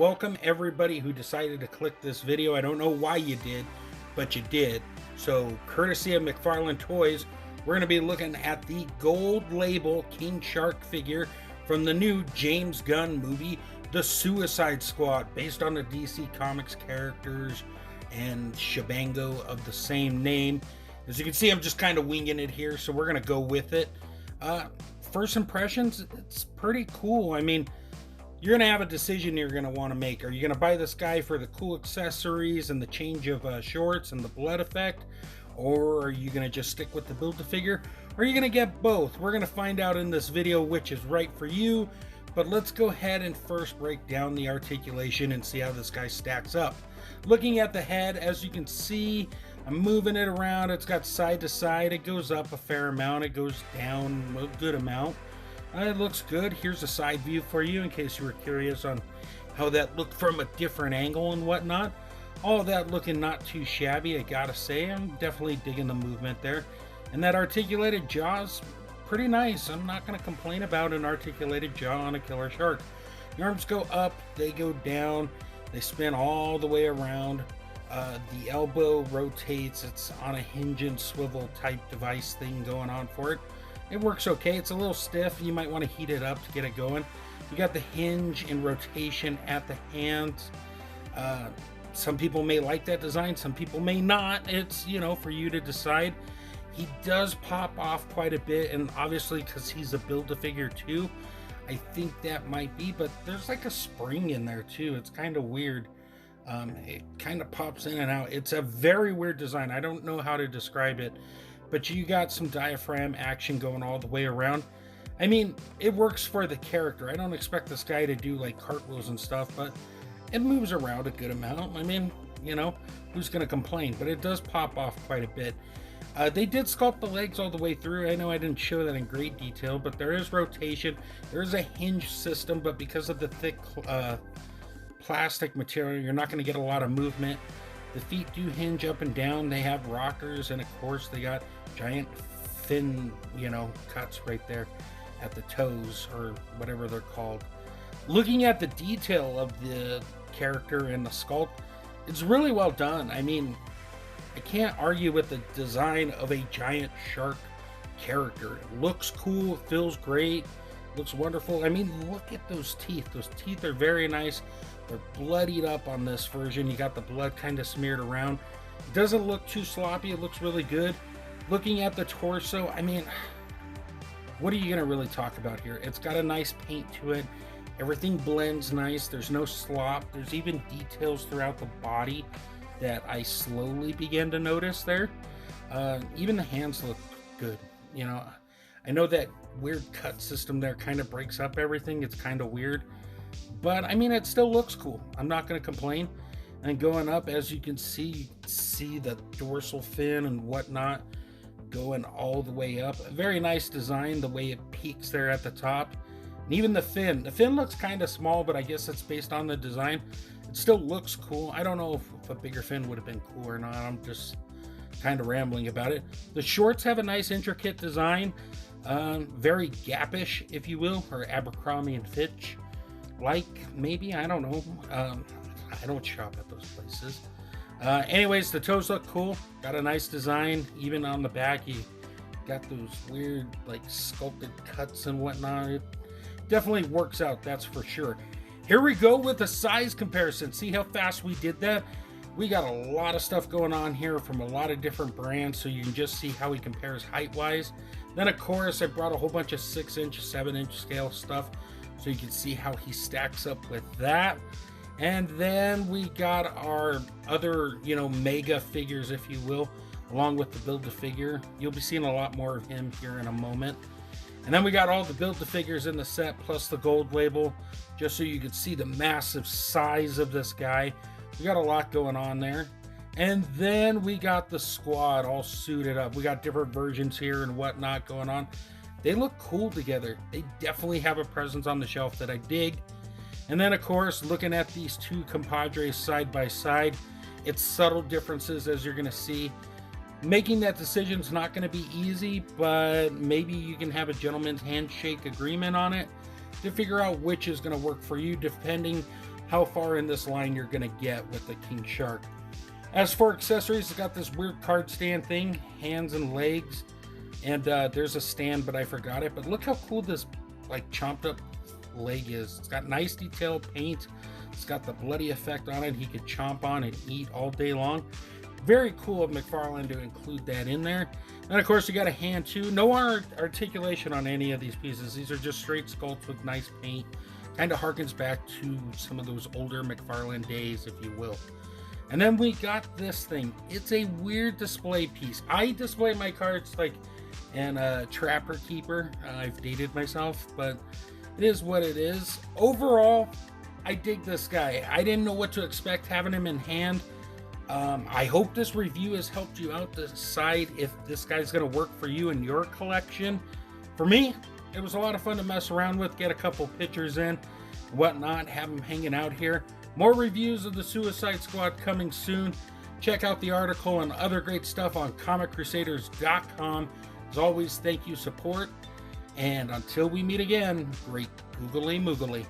welcome everybody who decided to click this video. I don't know why you did, but you did. So, courtesy of McFarlane Toys, we're going to be looking at the gold label King Shark figure from the new James Gunn movie, The Suicide Squad, based on the DC Comics characters and shebango of the same name. As you can see, I'm just kind of winging it here, so we're going to go with it. First impressions, it's pretty cool. I mean, you're going to have a decision you're going to want to make. Are you going to buy this guy for the cool accessories and the change of shorts and the blood effect? Or are you going to just stick with the Build-A-Figure? Or are you going to get both? We're going to find out in this video which is right for you. But let's go ahead and first break down the articulation and see how this guy stacks up. Looking at the head, as you can see, I'm moving it around. It's got side to side. It goes up a fair amount. It goes down a good amount. It looks good. Here's a side view for you in case you were curious on how that looked from a different angle and whatnot. All that looking not too shabby, I gotta say. I'm definitely digging the movement there. And that articulated jaw's pretty nice. I'm not gonna complain about an articulated jaw on a killer shark. The arms go up, they go down, they spin all the way around. The elbow rotates. It's on a hinge and swivel type device thing going on for it. It works okay. It's a little stiff. You might want to heat it up to get it going. You got the hinge and rotation at the hands. Some people may like that design. Some people may not. It's, for you to decide. He does pop off quite a bit, and obviously because he's a Build-A-Figure too, I think that might be, but there's like a spring in there too. It's kind of weird. It kind of pops in and out. It's a very weird design. I don't know how to describe it. But you got some diaphragm action going all the way around. I mean, it works for the character. I don't expect this guy to do like cartwheels and stuff, but it moves around a good amount. I mean, who's going to complain? But it does pop off quite a bit. They did sculpt the legs all the way through. I know I didn't show that in great detail, but there is rotation. There is a hinge system, but because of the thick plastic material, you're not going to get a lot of movement. The feet do hinge up and down. They have rockers, and of course they got giant thin, cuts right there at the toes, or whatever they're called. Looking at the detail of the character and the sculpt, it's really well done. I mean, I can't argue with the design of a giant shark character. It looks cool, it feels great, looks wonderful. I mean, look at those teeth. Those teeth are very nice. They're bloodied up on this version. You got the blood kind of smeared around. It doesn't look too sloppy. It looks really good. Looking at the torso, I mean, what are you going to really talk about here? It's got a nice paint to it. Everything blends nice. There's no slop. There's even details throughout the body that I slowly began to notice there. Even the hands look good. I know that weird cut system there kind of breaks up everything. It's kind of weird. But, I mean, it still looks cool. I'm not going to complain. And going up, as you can see the dorsal fin and whatnot going all the way up. A very nice design, the way it peaks there at the top. And even the fin. The fin looks kind of small, but I guess it's based on the design. It still looks cool. I don't know if a bigger fin would have been cool or not. I'm just kind of rambling about it. The shorts have a nice intricate design. Very Gap-ish, if you will, or Abercrombie and Fitch. Maybe, I don't know. I don't shop at those places. Anyways, the toes look cool. Got a nice design. Even on the back, you got those weird, sculpted cuts and whatnot. It definitely works out, that's for sure. Here we go with the size comparison. See how fast we did that? We got a lot of stuff going on here from a lot of different brands, so you can just see how he compares height-wise. Then, of course, I brought a whole bunch of 6-inch, 7-inch scale stuff, so you can see how he stacks up with that. And then we got our other, mega figures, if you will, along with the Build-A-Figure. You'll be seeing a lot more of him here in a moment. And then we got all the Build-A-Figures in the set, plus the gold label, just so you can see the massive size of this guy. We got a lot going on there. And then we got the squad all suited up. We got different versions here and whatnot going on. They look cool together. They definitely have a presence on the shelf that I dig. And then, of course, looking at these two compadres side by side, it's subtle differences, as you're going to see. Making that decision is not going to be easy, but maybe you can have a gentleman's handshake agreement on it to figure out which is going to work for you, depending how far in this line you're going to get with the King Shark. As for accessories, it's got this weird card stand thing, hands and legs, and there's a stand, but I forgot it. But look how cool this like chomped up leg is. It's got nice detailed paint. It's got the bloody effect on it. He could chomp on and eat all day long. Very cool of McFarlane to include that in there. And of course, you got a hand too. No articulation on any of these pieces. These are just straight sculpts with nice paint. Kind of harkens back to some of those older McFarlane days, if you will. And then we got this thing. It's a weird display piece. I display my cards like in a trapper keeper. I've dated myself, but it is what it is. Overall, I dig this guy. I didn't know what to expect having him in hand. I hope this review has helped you out to decide if this guy's going to work for you in your collection. For me, it was a lot of fun to mess around with, get a couple pictures in, whatnot, have him hanging out here. More reviews of the Suicide Squad coming soon. Check out the article and other great stuff on ComicCrusaders.com. As always, thank you, support. And until we meet again, great googly moogly.